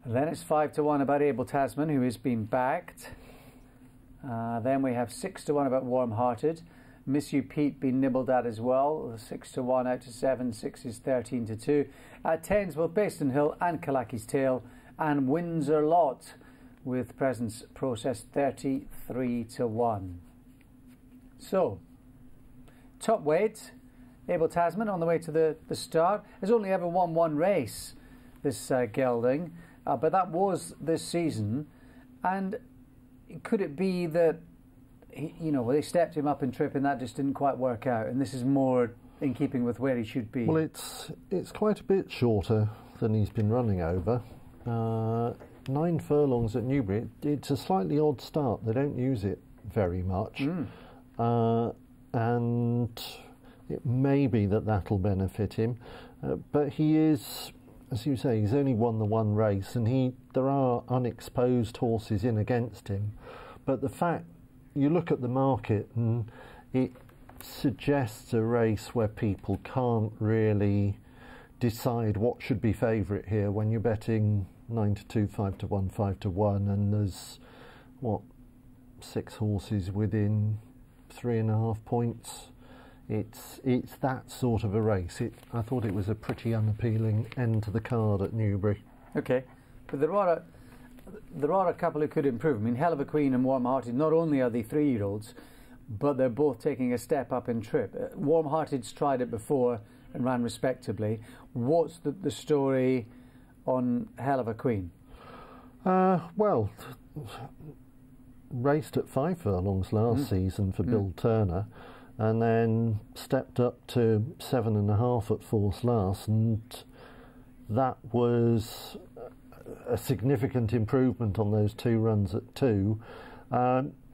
And then it's 5 to 1 about Abel Tasman, who is being backed. Then we have 6 to 1 about Warm Hearted. Miss You Pete being nibbled at as well. 6 to 1 out to 7. 6 is 13 to 2. At 10s, both Baston Hill and Kalaki's Tail. And Windsor Lot with Presence Process 33 to 1. So, top weight, Abel Tasman on the way to the start. Has only ever won one race, this gelding. But that was this season. And could it be that, they stepped him up in trip and that just didn't quite work out, and this is more in keeping with where he should be? Well, it's quite a bit shorter than he's been running over. 9 furlongs at Newbury. It's a slightly odd start. They don't use it very much. And it may be that that'll benefit him. But he is, as you say, he's only won the one race, and there are unexposed horses in against him. But the fact, you look at the market and it suggests a race where people can't really decide what should be favourite here when you're betting 9 to 2, 5 to 1, 5 to 1, and there's 6 horses within 3.5 points. It's that sort of a race. I thought it was a pretty unappealing end to the card at Newbury. Okay, but there are a couple who could improve. I mean, Hell of a Queen and Warm Hearted, not only are they 3-year-olds, but they're both taking a step up in trip. Warm Hearted's tried it before and ran respectably. What's the story on Hell of a Queen? Well, raced at 5 furlongs last season for Bill Turner, and then stepped up to 7.5 at Force Last, and that was a significant improvement on those 2 runs at 2.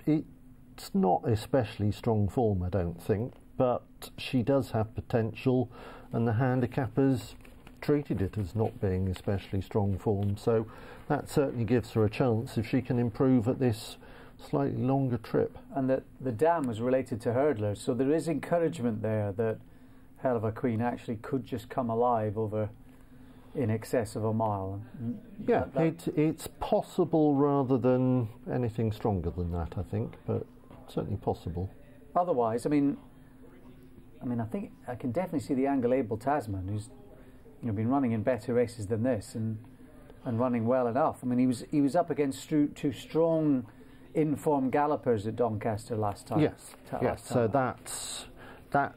It's not especially strong form, I don't think, but she does have potential, and the handicappers treated it as not being especially strong form, so that certainly gives her a chance if she can improve at this slightly longer trip. And that the dam was related to hurdlers, so there is encouragement there that Hell of a Queen actually could just come alive over in excess of a mile. Yeah, it's possible rather than anything stronger than that, I think, but certainly possible. Otherwise, I mean, I think I can definitely see the angle Abel Tasman, who's been running in better races than this and running well enough. I mean, he was up against 2 strong, informed gallopers at Doncaster last time. Yes. So that's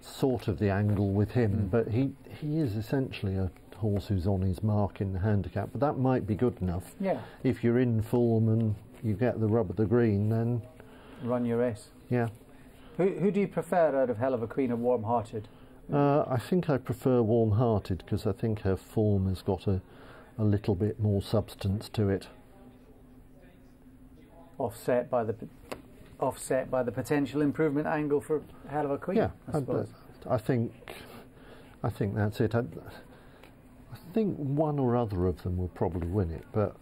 sort of the angle with him. But he is essentially a horse who's on his mark in the handicap. But that might be good enough. Yeah. If you're in form and you get the rub of the green, then run your race. Yeah. Who do you prefer out of Hell of a Queen and Warm Hearted? I think I prefer Warm Hearted because I think her form has got a little bit more substance to it. Offset by the potential improvement angle for Hell of a Queen. Yeah, I suppose. I think that's it. I think one or other of them will probably win it, but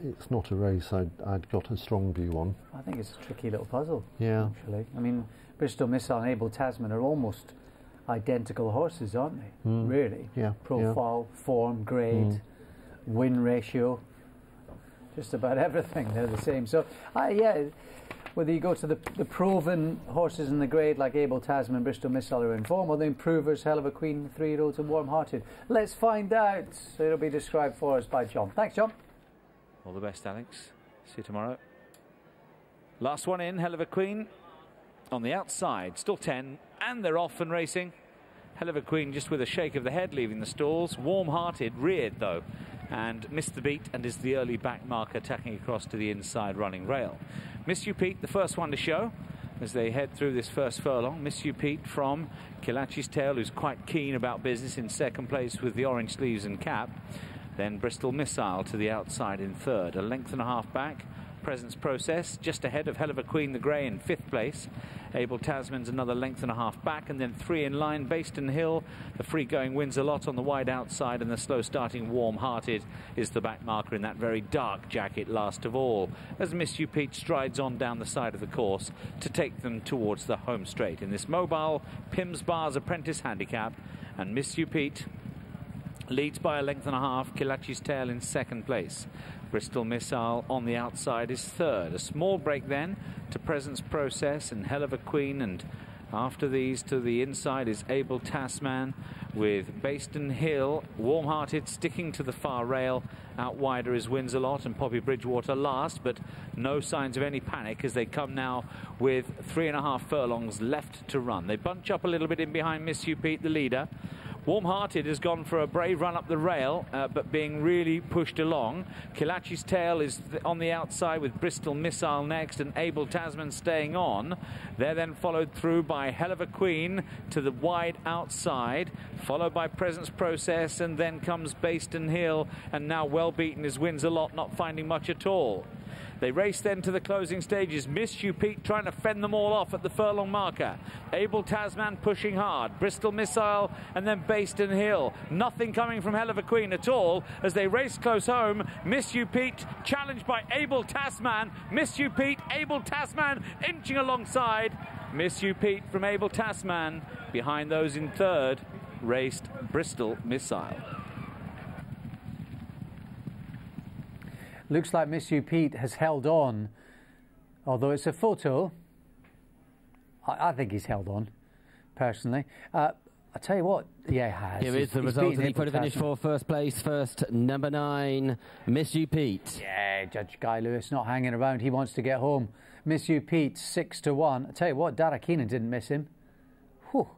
it's not a race I'd got a strong view on. I think it's a tricky little puzzle. Yeah. Actually, I mean, Bristol Missile and Abel Tasman are almost identical horses, aren't they? Really. Yeah. Profile, form, grade, win ratio, just about everything. They're the same. So, whether you go to the proven horses in the grade like Abel Tasman and Bristol Missile are in form, or the improvers, Hell of a Queen, 3-year-olds and Warm Hearted. Let's find out. So it'll be described for us by John. Thanks, John. All the best, Alex. See you tomorrow. Last one in, Hell of a Queen. On the outside, still 10, and they're off and racing. Hell of a Queen just with a shake of the head leaving the stalls. Warm Hearted reared though and missed the beat and is the early back marker tacking across to the inside running rail. Miss You Pete, the first one to show as they head through this first furlong. Miss You Pete from Kalachi's Tail, who's quite keen about business, in second place with the orange sleeves and cap. Then Bristol Missile to the outside in third, a length and a half back. Presence Process just ahead of Hell of a Queen the Grey in fifth place. Abel Tasman's another length and a half back, and then 3 in line. Baston Hill, the free-going Wins a Lot on the wide outside, and the slow-starting Warm Hearted is the back marker in that very dark jacket last of all, as Miss You Pete strides on down the side of the course to take them towards the home straight in this mobile Pims Bars Apprentice handicap. And Miss You Pete leads by a length and a half. Kilachi's Tail in second place. Bristol Missile on the outside is third. A small break then to Presence Process and Hell of a Queen, and after these to the inside is Able Tasman, with Baston Hill, Warm-Hearted sticking to the far rail. Out wider is Wins a Lot and Poppy Bridgewater last, but no signs of any panic as they come now with 3.5 furlongs left to run. They bunch up a little bit in behind Miss You Pete, the leader. Warm-Hearted has gone for a brave run up the rail, but being really pushed along. Kilachi's Tail is on the outside with Bristol Missile next and Able Tasman staying on. They're then followed through by Hell of a Queen to the wide outside, followed by Presence Process, and then comes Baston Hill, and now well beaten is Wins a Lot, not finding much at all. They race then to the closing stages. Miss You Pete trying to fend them all off at the furlong marker. Able Tasman pushing hard. Bristol Missile and then Baston Hill. Nothing coming from Hell of a Queen at all as they race close home. Miss You Pete challenged by Able Tasman. Miss You Pete, Able Tasman inching alongside. Miss You Pete from Able Tasman. Behind those in third raced Bristol Missile. Looks like Miss You Pete has held on, although it's a photo. I think he's held on, personally. I tell you what, yeah, he has. Here is the result of the photo finish for first place. First, number 9, Miss You Pete. Yeah, Judge Guy Lewis not hanging around. He wants to get home. Miss You Pete, 6 to 1. I tell you what, Dara Keenan didn't miss him. Whew.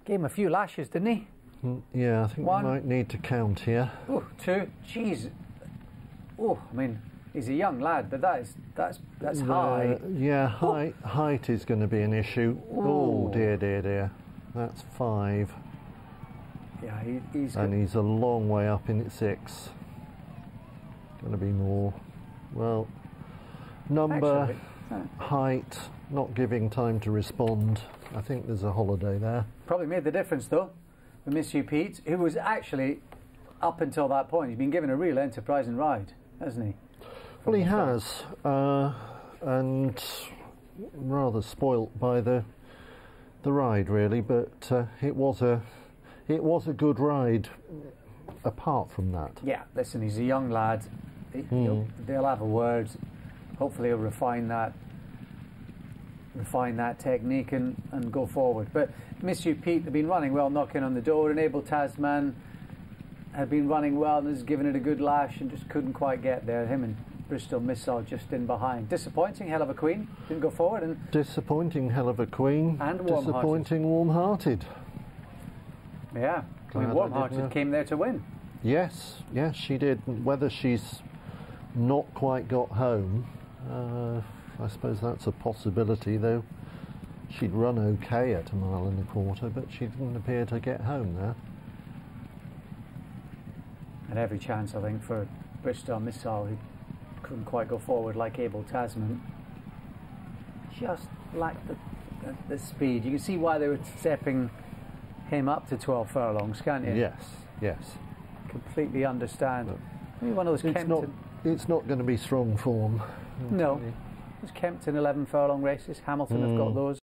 Gave him a few lashes, didn't he? Yeah, I think we might need to count here. Ooh, 2. Jeez. Oh, I mean, he's a young lad, but that's high. Yeah, height is going to be an issue. Oh dear, dear, dear. That's 5. Yeah, he's and he's a long way up in at 6. Going to be more. Well, number, height, not giving time to respond. I think there's a holiday there. Probably made the difference though, with Miss You Pete, who was actually up until that point, he's been given a real enterprising ride, hasn't he? Well, he has, and rather spoilt by the ride, really. But it was a good ride. Apart from that, yeah. Listen, he's a young lad. They'll have a word. Hopefully, he'll refine that technique and go forward. But Miss You Pete have been running well, knocking on the door, and Able Tasman had been running well and has given it a good lash and just couldn't quite get there. Him and Bristol Missile just in behind. Disappointing Hell of a Queen, didn't go forward. And disappointing Hell of a Queen. And disappointing Warm-Hearted. Yeah, I mean, Warm-Hearted came there to win. Yes, she did. Whether she's not quite got home, I suppose that's a possibility, though. She'd run okay at 1.25 miles, but she didn't appear to get home there. And every chance, I think, for Bristol Missile, who couldn't quite go forward like Able Tasman. Just lacked the speed. You can see why they were stepping him up to 12 furlongs, can't you? Yes. Completely understand. Maybe one of those it's not going to be strong form. No. It's Kempton 11 furlong races. Hamilton have got those.